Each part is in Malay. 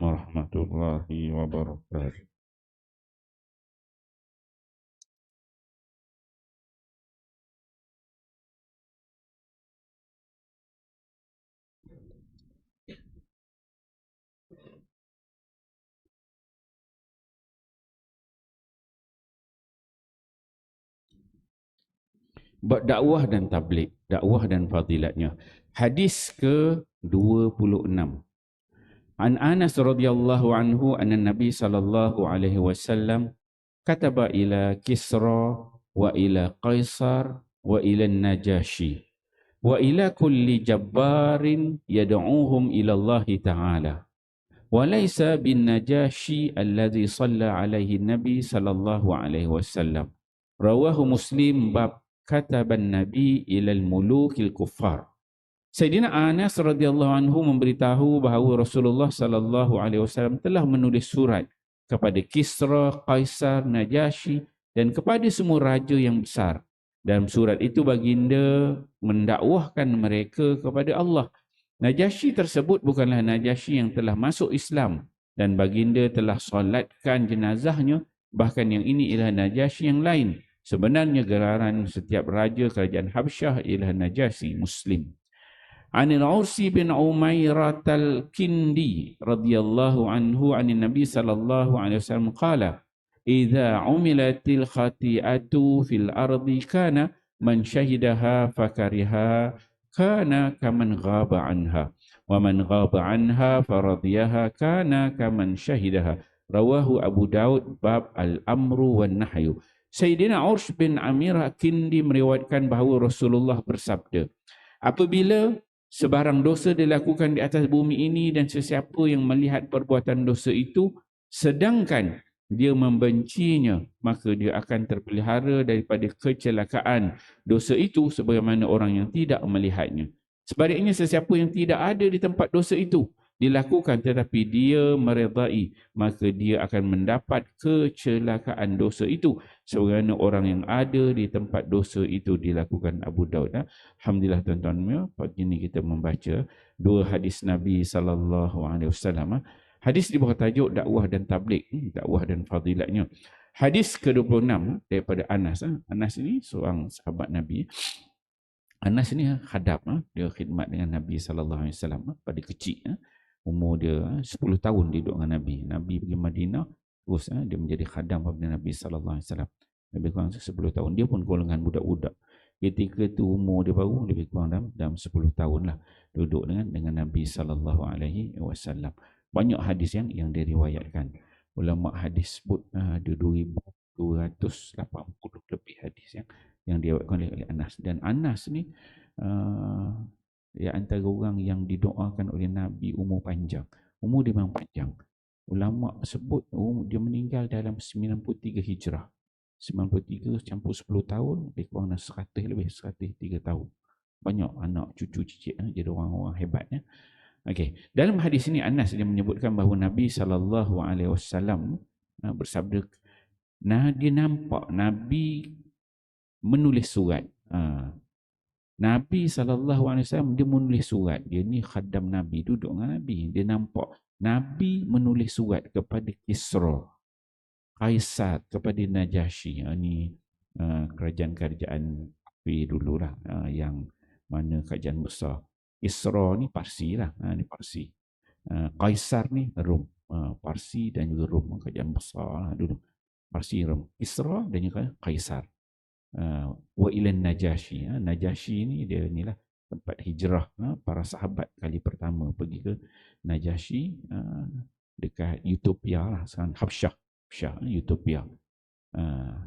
warahmatullahi wabarakatuh. Bab dakwah dan tabligh, dakwah dan fadilatnya. Hadis ke-26. An Anas radhiyallahu anhu anna Nabi sallallahu alaihi wasallam kataba ila Kisra wa ila Qaisar wa ila Najashi wa ila kulli jabbarin yad'uuhum ila Allah Ta'ala. وليس بالنجاشي الذي صلى عليه النبي صلى الله عليه وسلم رواه مسلم باب كتب النبي إلى الملوك الكفار. Sayyidina Anas radhiyallahu anhu memberitahu bahawa Rasulullah sallallahu alaihi wasallam telah menulis surat kepada Kisra, Kaisar, Najasyi dan kepada semua raja yang besar. Dalam surat itu baginda mendakwahkan mereka kepada Allah. Najasyi tersebut bukanlah Najasyi yang telah masuk Islam dan baginda telah solatkan jenazahnya, bahkan yang ini ialah Najasyi yang lain. Sebenarnya gelaran setiap raja kerajaan Habsyah ialah Najasyi Muslim. Anil Ursi bin Umairat al-Kindi radhiyallahu anhu anin Nabi sallallahu alaihi wasallam qala idza umilatil khati'atu fil ardi kana man syahidaha fakariha kana kaman ghaba anha wa man ghaba anha faradiyaha kana kaman syahidaha. Rawahu Abu Daud bab al-amru wan nahyu. Sayyidina Ursh bin Amir Kindi meriwayatkan bahawa Rasulullah bersabda, apabila sebarang dosa dilakukan di atas bumi ini dan sesiapa yang melihat perbuatan dosa itu sedangkan dia membencinya, maka dia akan terpelihara daripada kecelakaan dosa itu sebagaimana orang yang tidak melihatnya. Sebaliknya sesiapa yang tidak ada di tempat dosa itu dilakukan tetapi dia meredai, maka dia akan mendapat kecelakaan dosa itu sebagaimana orang yang ada di tempat dosa itu dilakukan. Abu Daud. Alhamdulillah tuan-tuan, pagi ini kita membaca dua hadis Nabi sallallahu alaihi wasallam. Hadis di bawah tajuk dakwah dan tabligh, dakwah dan fadilatnya. Hadis ke-26 daripada Anas. Anas ini seorang sahabat Nabi. Anas ini khadam, dia khidmat dengan Nabi sallallahu alaihi wasallam pada kecil. Umur dia 10 tahun dia duduk dengan Nabi. Nabi pergi Madinah, terus dia menjadi khadam kepada Nabi sallallahu alaihi wasallam. Lebih kurang 10 tahun. Dia pun golongan budak-budak. Ketika itu umur dia baru lebih kurang dalam 10 tahun lah duduk dengan Nabi sallallahu alaihi wasallam. Banyak hadis yang diriwayatkan. Ulama hadis sebut ada 2280 lebih hadis yang diriwayatkan oleh Anas. Dan Anas ni dia antara orang yang didoakan oleh Nabi umur panjang. Umur dia memang panjang. Ulama sebut dia meninggal dalam 93 Hijrah. 93 campur 10 tahun, lebih kurang 103 tahun. Banyak anak cucu cicit jadi orang-orang hebatnya. Okey, dalam hadis ini Anas dia menyebutkan bahawa Nabi sallallahu alaihi wasallam bersabda, dia nampak Nabi menulis surat. Nabi SAW dia menulis surat. Dia ni khadam Nabi, duduk dengan Nabi. Dia nampak Nabi menulis surat kepada Kisra, Kaisar, kepada Najasyi. Ini kerajaan-kerajaan dululah, yang mana kerajaan besar. Kisra ni Parsi lah, ni Parsi. Kaisar ni Rom, Parsi dan juga Rom, kerajaan besar lah dulu. Parsi, Rom, Kisra dan juga Kaisar. Wa ilan Najasyi. Najasyi ni dia inilah tempat hijrah para sahabat kali pertama pergi ke Najasyi, dekat Utopia lah sekarang, Habsyah, Utopia.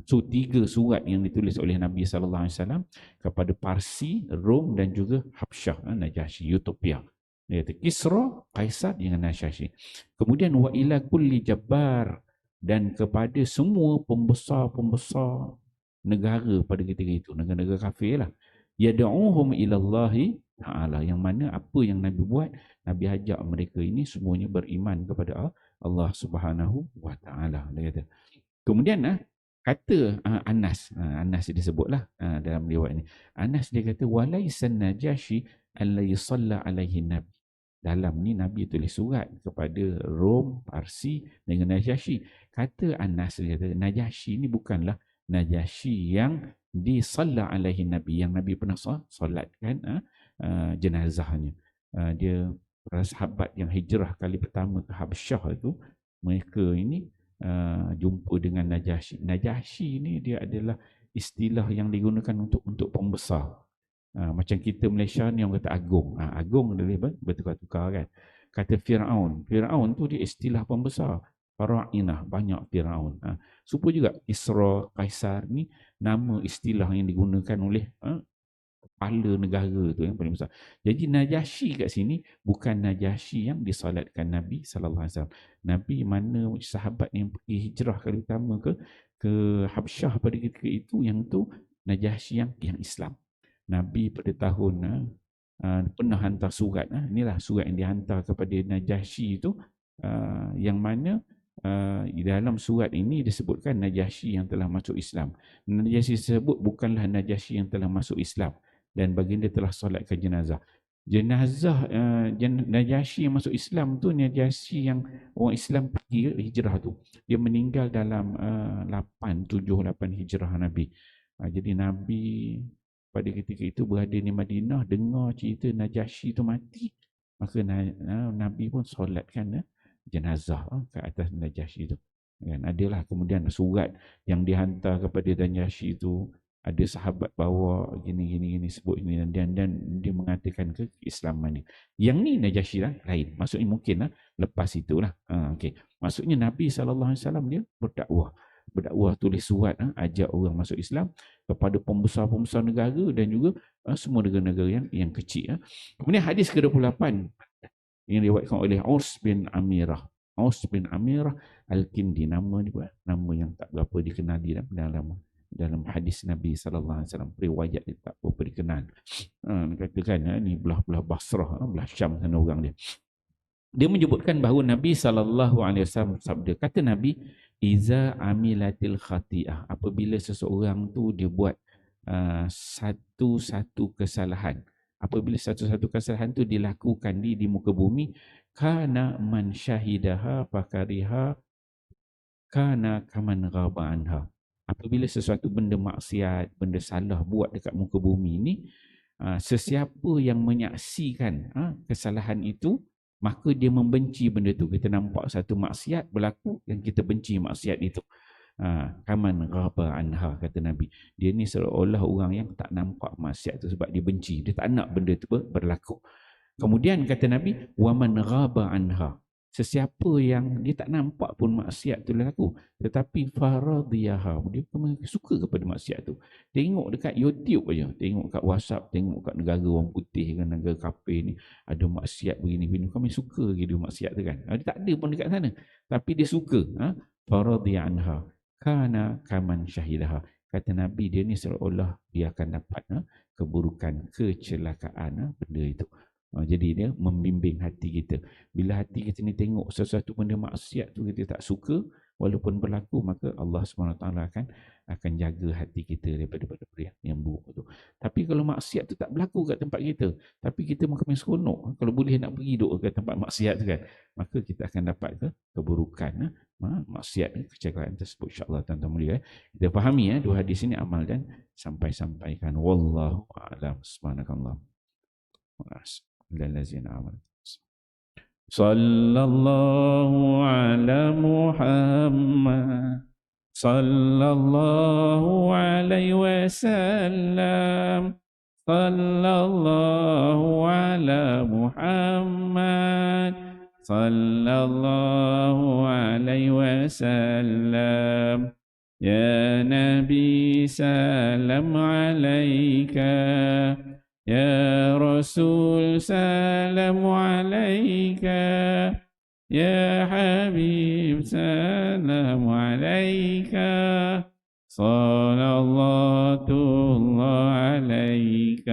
So 3 surat yang ditulis oleh Nabi sallallahu alaihi wasallam kepada Parsi, Rom dan juga Habsyah, Najasyi, Utopia. Dia kata Kisra, Kaisar dengan Najasyi. Kemudian wa ila kulli jabbar, dan kepada semua pembesar-pembesar negara pada ketika itu, negara-negara kafir lah. Yad'uhum ilallahi ta'ala, yang mana apa yang Nabi buat, Nabi ajak mereka ini semuanya beriman kepada Allah Subhanahu wa ta'ala. Dia kata. Kemudian kata Anas disebutlah dalam riwayat ini. Anas dia kata walaisan Najasyi alladhi salla alaihi nabi. dalam ni Nabi tulis surat kepada Rom, Parsi dengan Najasyi. Kata Anas, dia kata Najasyi ni bukanlah Najasyi yang disalla alaihi Nabi, yang Nabi pernah solatkan jenazahnya. Dia para sahabat yang hijrah kali pertama ke Habsyah itu, mereka ini jumpa dengan Najasyi. Najasyi ni dia adalah istilah yang digunakan untuk pembesar. Macam kita Malaysia ni orang kata agung. Agung dia bertukar-tukar kan. Kata Fir'aun. Fir'aun tu dia istilah pembesar. Fara'inah, banyak Fir'aun. Supaya juga Kisra, Kaisar ni nama istilah yang digunakan oleh kepala negara tu yang paling besar. Jadi Najasyi kat sini bukan Najasyi yang disolatkan Nabi SAW. Nabi mana sahabat yang pergi hijrah kali pertama ke Habsyah pada ketika itu, yang tu Najasyi yang Islam. Nabi pada tahun pernah hantar surat. Inilah surat yang dihantar kepada Najasyi itu, yang mana di dalam surat ini disebutkan Najasyi yang telah masuk Islam. Najasyi tersebut bukanlah Najasyi yang telah masuk Islam, dan baginda telah solatkan jenazah. Jenazah Najasyi yang masuk Islam tu Najasyi yang orang Islam pergi hijrah tu. Dia meninggal dalam 8 hijrah Nabi. Jadi Nabi pada ketika itu berada di Madinah, dengar cerita Najasyi tu mati, maka Nabi pun solatkan jenazah ke atas Najasyi tu. Kan, adalah kemudian surat yang dihantar kepada Najasyi itu, ada sahabat bawa gini sebut ini, dan dia mengatakan keislaman ni. Yang ni Najasyi lah lain. Maksudnya mungkin lepas itulah. Okey. Maksudnya Nabi SAW dia berdakwah, tulis surat, ajak orang masuk Islam kepada pembesar-pembesar negara dan juga semua negara-negara yang kecil. Kemudian hadis ke-28 yang diriwayatkan oleh Aus bin Amirah. Aus bin Amirah Al-Kindi, nama ni nama yang tak berapa dikenali dalam hadis Nabi SAW. Riwayat dia tak berapa dikenal. Katakan ni belah Basrah, belah Syam sana orang dia. Dia menyebutkan bahawa Nabi SAW sabda, kata Nabi, iza amilatil khati'ah, apabila seseorang tu dia buat satu kesalahan, apabila satu kesalahan tu dilakukan di muka bumi, kana man syahidaha fakariha kana kaman ghaba anha. Apabila sesuatu benda maksiat, benda salah buat dekat muka bumi ni, sesiapa yang menyaksikan kesalahan itu, maka dia membenci benda tu. Kita nampak satu maksiat berlaku dan kita benci maksiat itu. Kaman ghaba anha, kata Nabi. Dia ni seolah orang yang tak nampak maksiat tu sebab dia benci. Dia tak nak benda tu berlaku. Kemudian kata Nabi, waman ghaba anha, sesiapa yang dia tak nampak pun maksiat tu berlaku, tetapi faradiyaha, dia suka kepada maksiat tu. Tengok dekat YouTube aja, tengok kat WhatsApp, tengok kat negara orang putih kan, negara kafir ni ada maksiat begini-begini, kami suka gitu maksiat tu kan. Dia tak ada pun dekat sana, tapi dia suka. Faradiya anha kana kaman syahidaha. Kata Nabi, dia ni seolah dia akan dapat keburukan, kecelakaan benda itu. Jadi dia membimbing hati kita. Bila hati kita ni tengok sesuatu benda maksiat tu kita tak suka, walaupun berlaku, maka Allah SWT akan jaga hati kita daripada yang buruk tu. Tapi kalau maksiat tu tak berlaku kat tempat kita, tapi kita makin seronok, kalau boleh nak pergi duduk ke tempat maksiat tu kan, maka kita akan dapat keburukan maksiat kecelakaan tersebut. InsyaAllah tuan-tuan mulia. Kita fahami dua hadis ini, amal dan sampaikan. Wallahu a'lam. Subhanakallah. للذين آمنوا صلى الله على محمد صلى الله عليه وسلم صلى الله على محمد صلى الله عليه وسلم يا نبي سلام عليك يا رسول سلام عليك يا حبيب سلام عليك صلوات الله عليك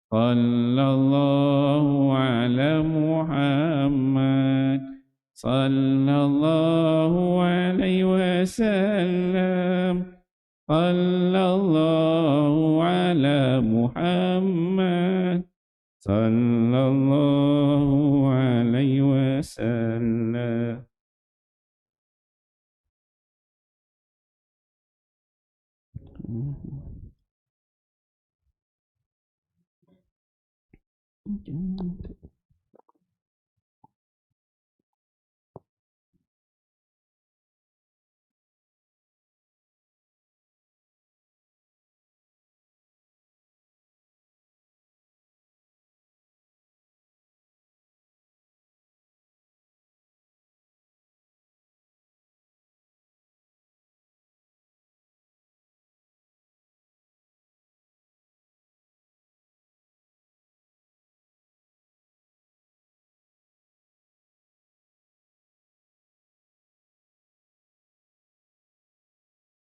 صلى الله على محمد صلى الله عليه وسلم صلى الله على محمد صلى الله وسلم.